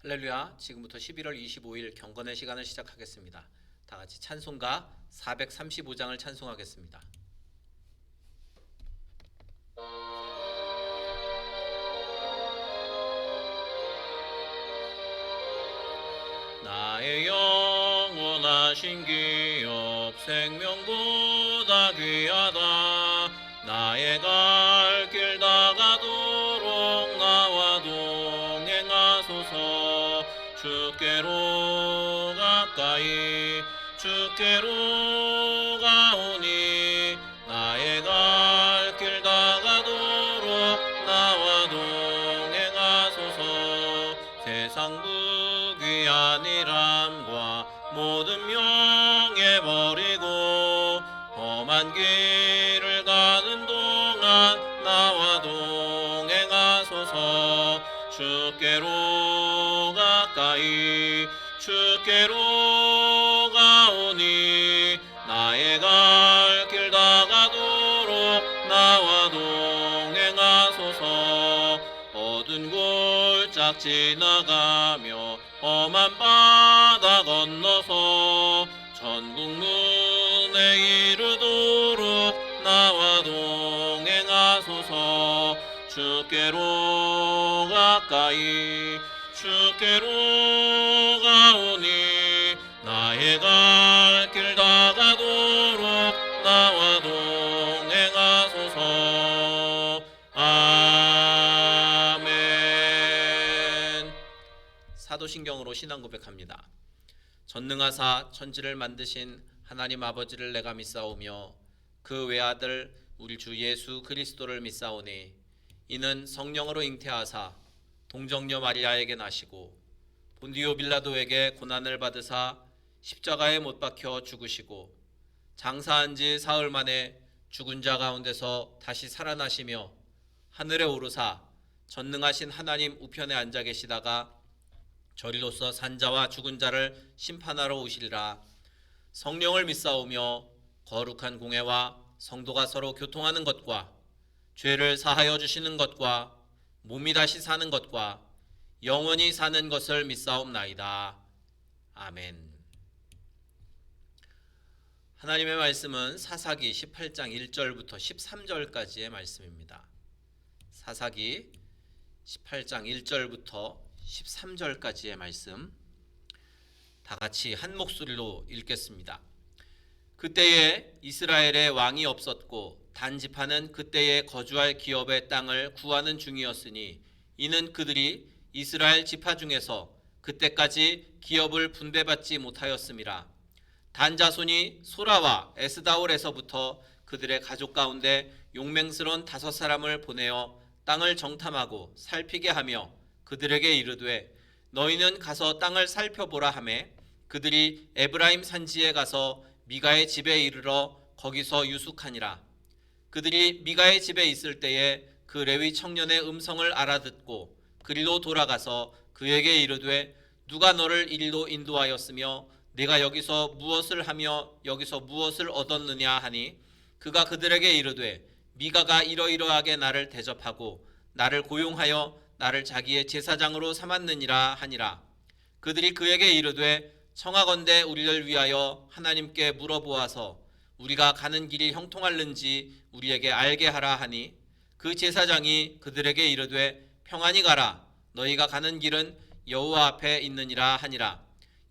할렐루야. 지금부터 11월 25일 경건의 시간을 시작하겠습니다. 다 같이 찬송가 435장을 찬송하겠습니다. 나의 영원하신 기업 생명보다 귀하다. 나의 갈 길 다가도록 나와 동행하소서. 주께로 가까이 주께로 가오니 나의 갈 길 다가도록 나와 동행하소서. 세상 부귀한 일함과 모든 명예 버리고 험한 길을 가는 동안 나와 동행하소서. 주께로 가까이 주께로 가오니 나의 갈 길 다가도록 나와 동행하소서. 어두운 골짝 지나가며 험한 바다 건너서 천국 문에 이르도록 나와 동행하소서. 주께로 가까이 주께로 가오니 나의 갈 길 다가도록 나와 동행하소서. 아멘. 사도신경으로 신앙 고백합니다. 전능하사 천지를 만드신 하나님 아버지를 내가 믿사오며 그 외아들 우리 주 예수 그리스도를 믿사오니 이는 성령으로 잉태하사 동정녀 마리아에게 나시고 본디오 빌라도에게 고난을 받으사 십자가에 못 박혀 죽으시고 장사한 지 사흘 만에 죽은 자 가운데서 다시 살아나시며 하늘에 오르사 전능하신 하나님 우편에 앉아 계시다가 저리로서 산 자와 죽은 자를 심판하러 오시리라. 성령을 믿사오며 거룩한 공회와 성도가 서로 교통하는 것과 죄를 사하여 주시는 것과 몸이 다시 사는 것과 영원히 사는 것을 믿사옵나이다. 아멘. 하나님의 말씀은 사사기 18장 1절부터 13절까지의 말씀입니다. 사사기 18장 1절부터 13절까지의 말씀 다 같이 한 목소리로 읽겠습니다. 그때에 이스라엘에 왕이 없었고 단지파는 그때에 거주할 기업의 땅을 구하는 중이었으니 이는 그들이 이스라엘 지파 중에서 그때까지 기업을 분배받지 못하였음이라. 단 자손이 소라와 에스다올에서부터 그들의 가족 가운데 용맹스러운 5사람을 보내어 땅을 정탐하고 살피게 하며 그들에게 이르되 너희는 가서 땅을 살펴보라 하매 그들이 에브라임 산지에 가서 미가의 집에 이르러 거기서 유숙하니라. 그들이 미가의 집에 있을 때에 그 레위 청년의 음성을 알아듣고 그리로 돌아가서 그에게 이르되 누가 너를 이리로 인도하였으며 네가 여기서 무엇을 하며 여기서 무엇을 얻었느냐 하니 그가 그들에게 이르되 미가가 이러이러하게 나를 대접하고 나를 고용하여 나를 자기의 제사장으로 삼았느니라 하니라. 그들이 그에게 이르되 청하건대 우리를 위하여 하나님께 물어보아서 우리가 가는 길이 형통할는지 우리에게 알게 하라 하니 그 제사장이 그들에게 이르되 평안히 가라. 너희가 가는 길은 여호와 앞에 있느니라 하니라.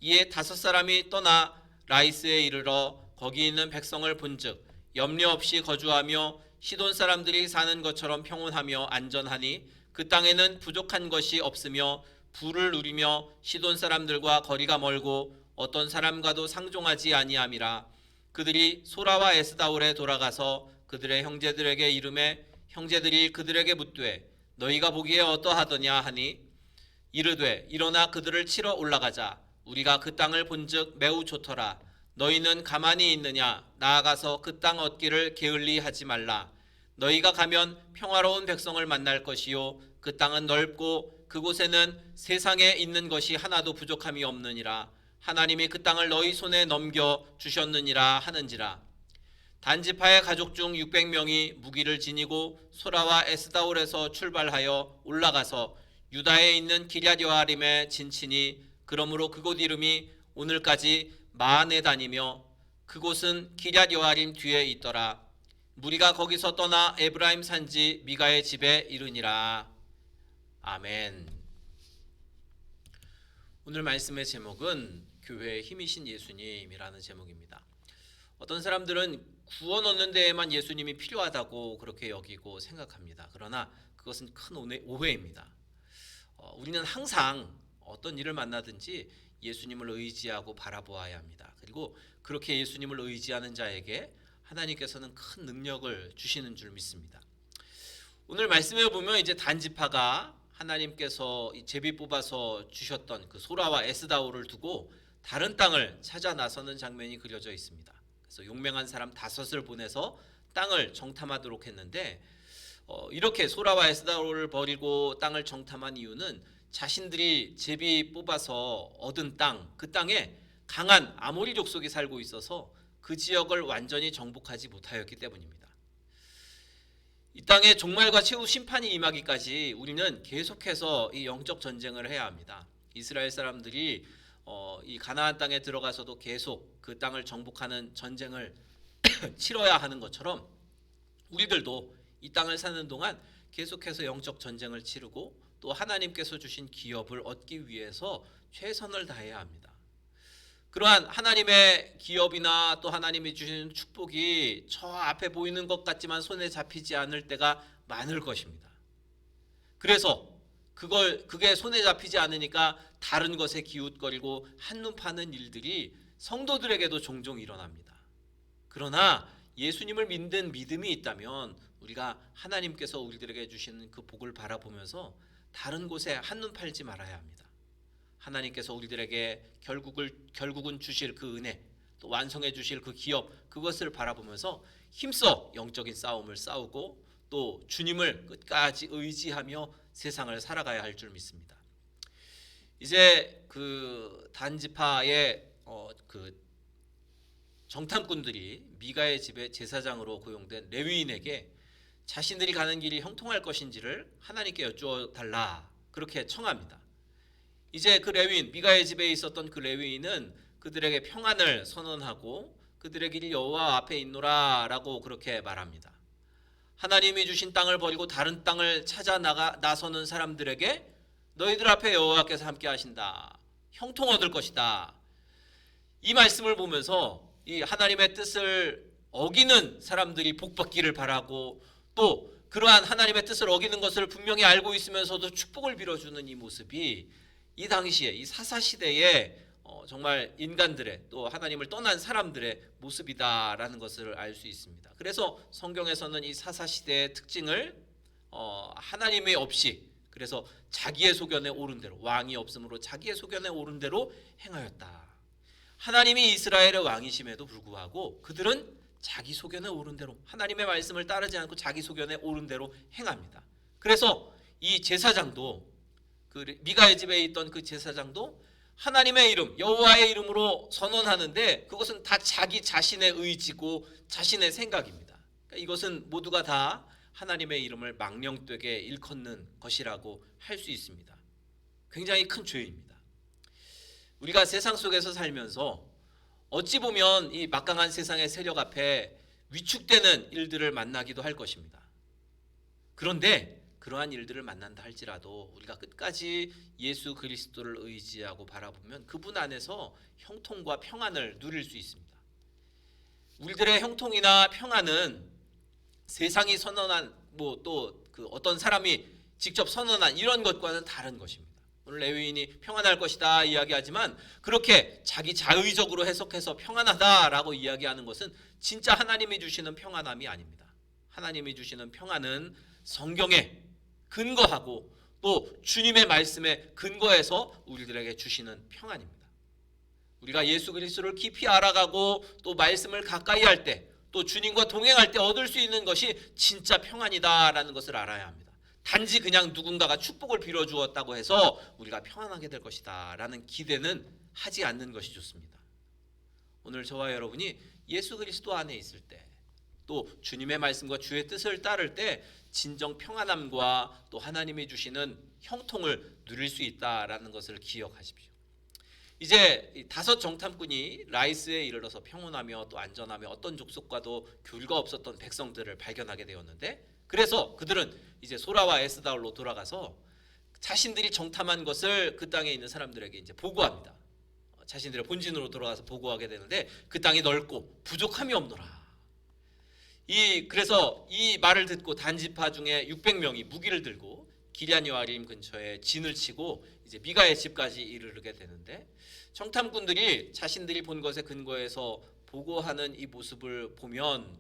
이에 5사람이 떠나 라이스에 이르러 거기 있는 백성을 본즉 염려 없이 거주하며 시돈 사람들이 사는 것처럼 평온하며 안전하니 그 땅에는 부족한 것이 없으며 부를 누리며 시돈 사람들과 거리가 멀고 어떤 사람과도 상종하지 아니함이라. 그들이 소라와 에스다올에 돌아가서 그들의 형제들에게 이르매 형제들이 그들에게 묻되 너희가 보기에 어떠하더냐 하니 이르되 일어나 그들을 치러 올라가자. 우리가 그 땅을 본즉 매우 좋더라. 너희는 가만히 있느냐? 나아가서 그 땅 얻기를 게을리하지 말라. 너희가 가면 평화로운 백성을 만날 것이요 그 땅은 넓고 그곳에는 세상에 있는 것이 하나도 부족함이 없느니라. 하나님이 그 땅을 너희 손에 넘겨 주셨느니라 하는지라. 단지파의 가족 중 600명이 무기를 지니고 소라와 에스다올에서 출발하여 올라가서 유다에 있는 기럇 여아림에 진치니 그러므로 그곳 이름이 오늘까지 마하네단이며 그곳은 기럇 여아림 뒤에 있더라. 무리가 거기서 떠나 에브라임 산지 미가의 집에 이르니라. 아멘. 오늘 말씀의 제목은 교회의 힘이신 예수님이라는 제목입니다. 어떤 사람들은 구원 얻는 데에만 예수님이 필요하다고 그렇게 여기고 생각합니다. 그러나 그것은 큰 오해입니다. 우리는 항상 어떤 일을 만나든지 예수님을 의지하고 바라보아야 합니다. 그리고 그렇게 예수님을 의지하는 자에게 하나님께서는 큰 능력을 주시는 줄 믿습니다. 오늘 말씀에 보면 이제 단지파가 하나님께서 제비 뽑아서 주셨던 그 소라와 에스다오를 두고 다른 땅을 찾아 나서는 장면이 그려져 있습니다. 그래서 용맹한 사람 5을 보내서 땅을 정탐하도록 했는데 이렇게 소라와 에스다오를 버리고 땅을 정탐한 이유는 자신들이 제비 뽑아서 얻은 땅, 그 땅에 강한 아모리 족속이 살고 있어서 그 지역을 완전히 정복하지 못하였기 때문입니다. 이 땅에 종말과 최후 심판이 임하기까지 우리는 계속해서 이 영적 전쟁을 해야 합니다. 이스라엘 사람들이 이 가나안 땅에 들어가서도 계속 그 땅을 정복하는 전쟁을 치러야 하는 것처럼 우리들도 이 땅을 사는 동안 계속해서 영적 전쟁을 치르고 또 하나님께서 주신 기업을 얻기 위해서 최선을 다해야 합니다. 그러한 하나님의 기업이나 또 하나님이 주시는 축복이 저 앞에 보이는 것 같지만 손에 잡히지 않을 때가 많을 것입니다. 그래서 그게 손에 잡히지 않으니까 다른 것에 기웃거리고 한눈 파는 일들이 성도들에게도 종종 일어납니다. 그러나 예수님을 믿는 믿음이 있다면 우리가 하나님께서 우리들에게 주시는 그 복을 바라보면서 다른 곳에 한눈 팔지 말아야 합니다. 하나님께서 우리들에게 결국은 주실 그 은혜, 또 완성해 주실 그 기업, 그것을 바라보면서 힘써 영적인 싸움을 싸우고 또 주님을 끝까지 의지하며 세상을 살아가야 할 줄 믿습니다. 이제 그 단지파의 그 정탐꾼들이 미가의 집에 제사장으로 고용된 레위인에게 자신들이 가는 길이 형통할 것인지를 하나님께 여쭈어달라 그렇게 청합니다. 이제 그 레위인, 미가의 집에 있었던 그 레위인은 그들에게 평안을 선언하고 그들의 길이 여호와 앞에 있노라 라고 그렇게 말합니다. 하나님이 주신 땅을 버리고 다른 땅을 찾아 나서는 사람들에게 너희들 앞에 여호와께서 함께 하신다. 형통 얻을 것이다. 이 말씀을 보면서 이 하나님의 뜻을 어기는 사람들이 복받기를 바라고 또 그러한 하나님의 뜻을 어기는 것을 분명히 알고 있으면서도 축복을 빌어주는 이 모습이 이 당시에 이 사사시대에 정말 인간들의 또 하나님을 떠난 사람들의 모습이다라는 것을 알 수 있습니다. 그래서 성경에서는 이 사사시대의 특징을 하나님이 없이 그래서 자기의 소견에 오른 대로 왕이 없으므로 자기의 소견에 오른 대로 행하였다. 하나님이 이스라엘의 왕이심에도 불구하고 그들은 자기 소견에 오른 대로 하나님의 말씀을 따르지 않고 자기 소견에 오른 대로 행합니다. 그래서 이 제사장도 그 미가의 집에 있던 그 제사장도 하나님의 이름 여호와의 이름으로 선언하는데 그것은 다 자기 자신의 의지고 자신의 생각입니다. 그러니까 이것은 모두가 다 하나님의 이름을 망령되게 일컫는 것이라고 할 수 있습니다. 굉장히 큰 죄입니다. 우리가 세상 속에서 살면서 어찌 보면 이 막강한 세상의 세력 앞에 위축되는 일들을 만나기도 할 것입니다. 그런데 그러한 일들을 만난다 할지라도 우리가 끝까지 예수 그리스도를 의지하고 바라보면 그분 안에서 형통과 평안을 누릴 수 있습니다. 우리들의 형통이나 평안은 세상이 선언한 또 그 어떤 사람이 직접 선언한 이런 것과는 다른 것입니다. 오늘 레위인이 평안할 것이다 이야기하지만 그렇게 자기 자의적으로 해석해서 평안하다라고 이야기하는 것은 진짜 하나님이 주시는 평안함이 아닙니다. 하나님이 주시는 평안은 성경에 근거하고 또 주님의 말씀에 근거해서 우리들에게 주시는 평안입니다. 우리가 예수 그리스도를 깊이 알아가고 또 말씀을 가까이 할 때 또 주님과 동행할 때 얻을 수 있는 것이 진짜 평안이다라는 것을 알아야 합니다. 단지 그냥 누군가가 축복을 빌어주었다고 해서 우리가 평안하게 될 것이다 라는 기대는 하지 않는 것이 좋습니다. 오늘 저와 여러분이 예수 그리스도 안에 있을 때 또 주님의 말씀과 주의 뜻을 따를 때 진정 평안함과 또 하나님이 주시는 형통을 누릴 수 있다라는 것을 기억하십시오. 이제 5 정탐꾼이 라이스에 이르러서 평온하며 또 안전하며 어떤 족속과도 교류가 없었던 백성들을 발견하게 되었는데, 그래서 그들은 이제 소라와 에스다올로 돌아가서 자신들이 정탐한 것을 그 땅에 있는 사람들에게 이제 보고합니다. 자신들의 본진으로 돌아가서 보고하게 되는데, 그 땅이 넓고 부족함이 없노라. 그래서 이 말을 듣고 단지파 중에 600명이 무기를 들고 기럇 여아림 근처에 진을 치고 이제 미가의 집까지 이르게 되는데, 정탐꾼들이 자신들이 본 것에 근거해서 보고하는 이 모습을 보면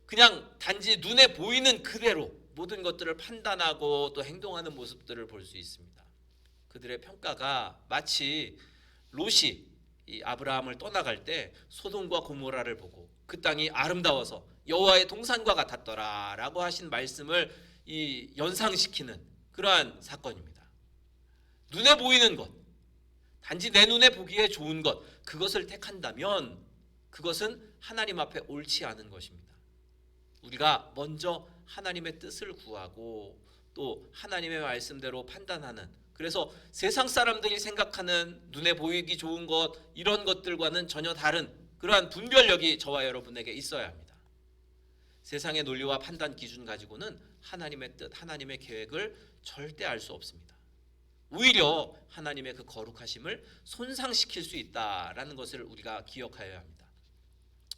그냥 단지 눈에 보이는 그대로 모든 것들을 판단하고 또 행동하는 모습들을 볼 수 있습니다. 그들의 평가가 마치 롯이 이 아브라함을 떠나갈 때 소돔과 고모라를 보고 그 땅이 아름다워서 여호와의 동산과 같았더라라고 하신 말씀을 연상시키는 그러한 사건입니다. 눈에 보이는 것, 단지 내 눈에 보기에 좋은 것, 그것을 택한다면 그것은 하나님 앞에 옳지 않은 것입니다. 우리가 먼저 하나님의 뜻을 구하고 또 하나님의 말씀대로 판단하는, 그래서 세상 사람들이 생각하는 눈에 보이기 좋은 것, 이런 것들과는 전혀 다른 그러한 분별력이 저와 여러분에게 있어야 합니다. 세상의 논리와 판단 기준 가지고는 하나님의 뜻, 하나님의 계획을 절대 알 수 없습니다. 오히려 하나님의 그 거룩하심을 손상시킬 수 있다라는 것을 우리가 기억하여야 합니다.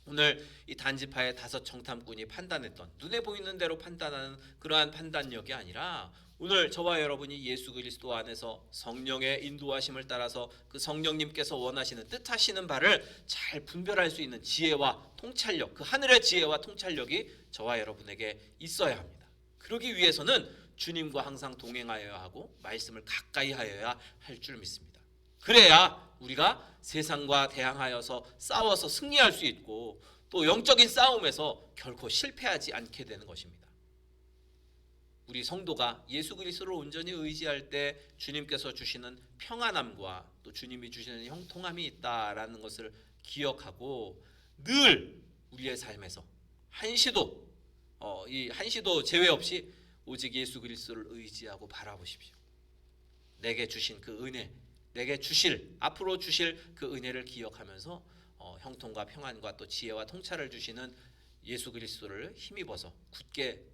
오늘 이 단지파의 5 정탐꾼이 판단했던, 눈에 보이는 대로 판단하는 그러한 판단력이 아니라, 오늘 저와 여러분이 예수 그리스도 안에서 성령의 인도하심을 따라서 그 성령님께서 원하시는, 뜻하시는 바를 잘 분별할 수 있는 지혜와 통찰력, 그 하늘의 지혜와 통찰력이 저와 여러분에게 있어야 합니다. 그러기 위해서는 주님과 항상 동행하여야 하고 말씀을 가까이 하여야 할 줄 믿습니다. 그래야 우리가 세상과 대항하여서 싸워서 승리할 수 있고 또 영적인 싸움에서 결코 실패하지 않게 되는 것입니다. 우리 성도가 예수 그리스도를 온전히 의지할 때 주님께서 주시는 평안함과 또 주님이 주시는 형통함이 있다라는 것을 기억하고 늘 우리의 삶에서 한시도 제외 없이 오직 예수 그리스도를 의지하고 바라보십시오. 내게 주신 그 은혜, 내게 앞으로 주실 그 은혜를 기억하면서 형통과 평안과 또 지혜와 통찰을 주시는 예수 그리스도를 힘입어서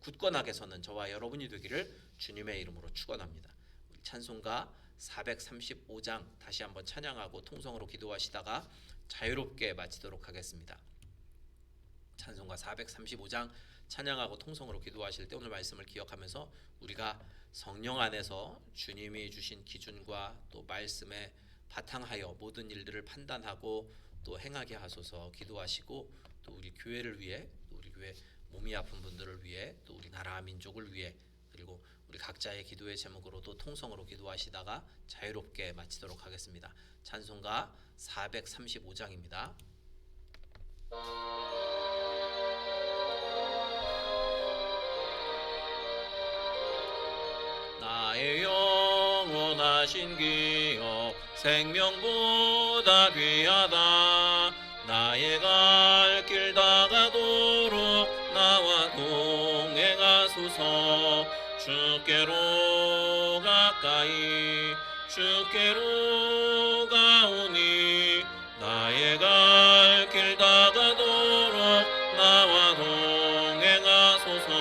굳건하게 서는 저와 여러분이 되기를 주님의 이름으로 축원합니다. 우리 찬송가 435장 다시 한번 찬양하고 통성으로 기도하시다가 자유롭게 마치도록 하겠습니다. 찬송가 435장 찬양하고 통성으로 기도하실 때 오늘 말씀을 기억하면서 우리가 성령 안에서 주님이 주신 기준과 또 말씀에 바탕하여 모든 일들을 판단하고 또 행하게 하소서 기도하시고, 또 우리 교회를 위해, 또 우리 교회 몸이 아픈 분들을 위해, 또 우리 나라 민족을 위해, 그리고 우리 각자의 기도의 제목으로도 통성으로 기도하시다가 자유롭게 마치도록 하겠습니다. 찬송가 435장입니다. 나의 영원하신 기업 생명보다 귀하다. 나의 갈 길 다가도록 나와 동행하소서. 주께로 가까이 주께로 가오니 나의 갈 길 다가도록 나와 동행하소서.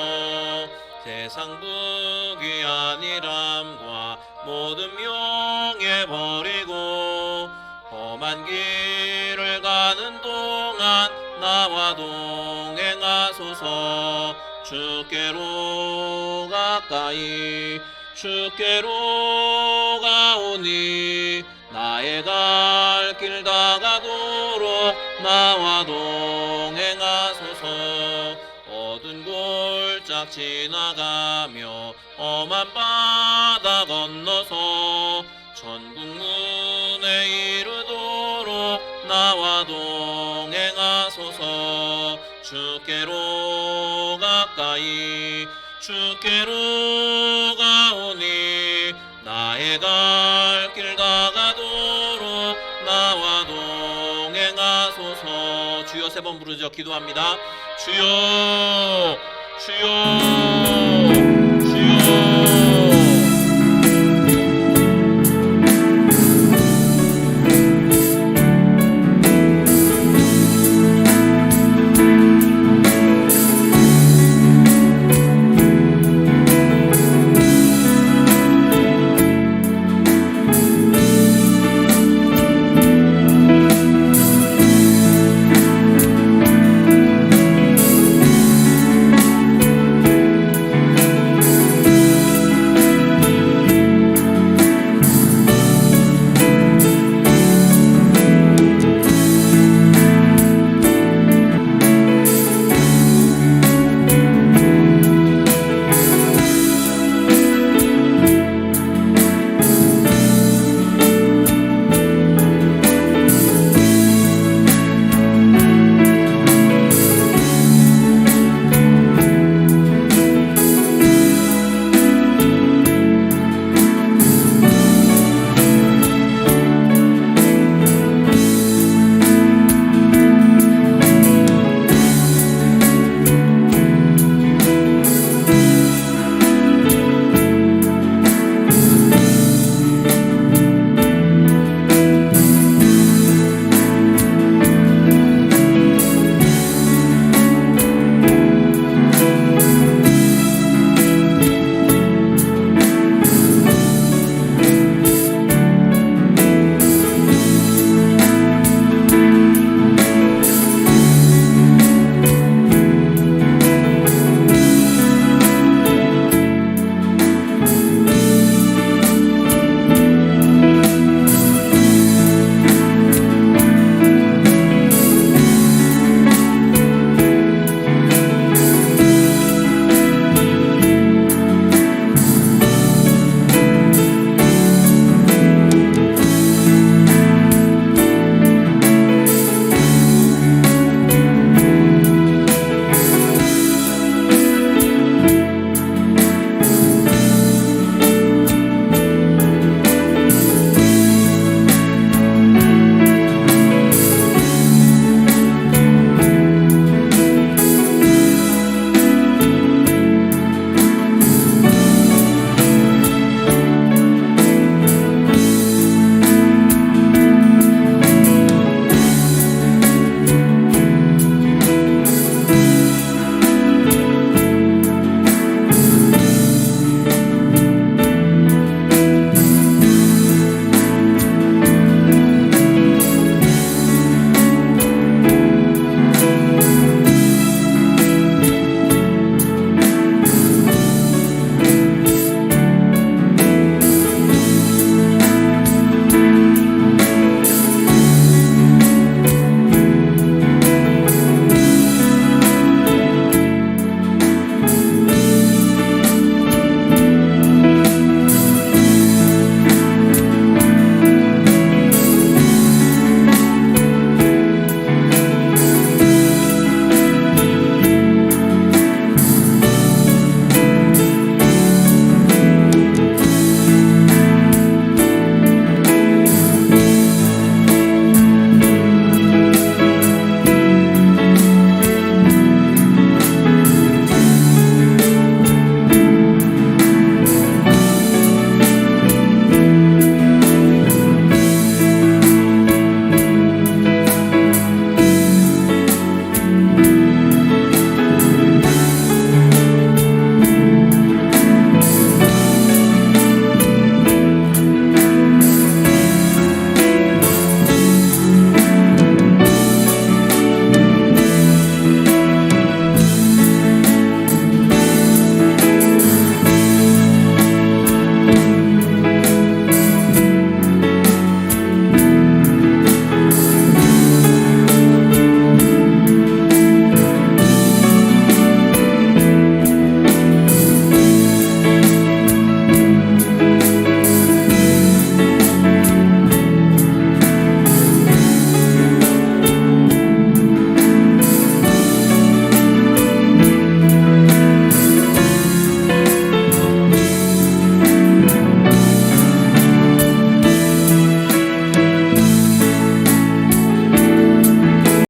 세상 부귀한 일함과 모든 명예 버리고 험한 길을 가는 동안 나와 동행하소서. 주께로 가까이 주께로 가오니 나의 갈 길 다가도록 나와 동행하소서. 어두운 골짝 지나가며 험한 바다 건너서 천국 문에 이르도록 나와 동행하소서. 주께로 가까이 주께로 가오니 나의 갈 길 다가도록 나와 동행하소서. 주여 3번 부르짖어 기도합니다. 주여 주여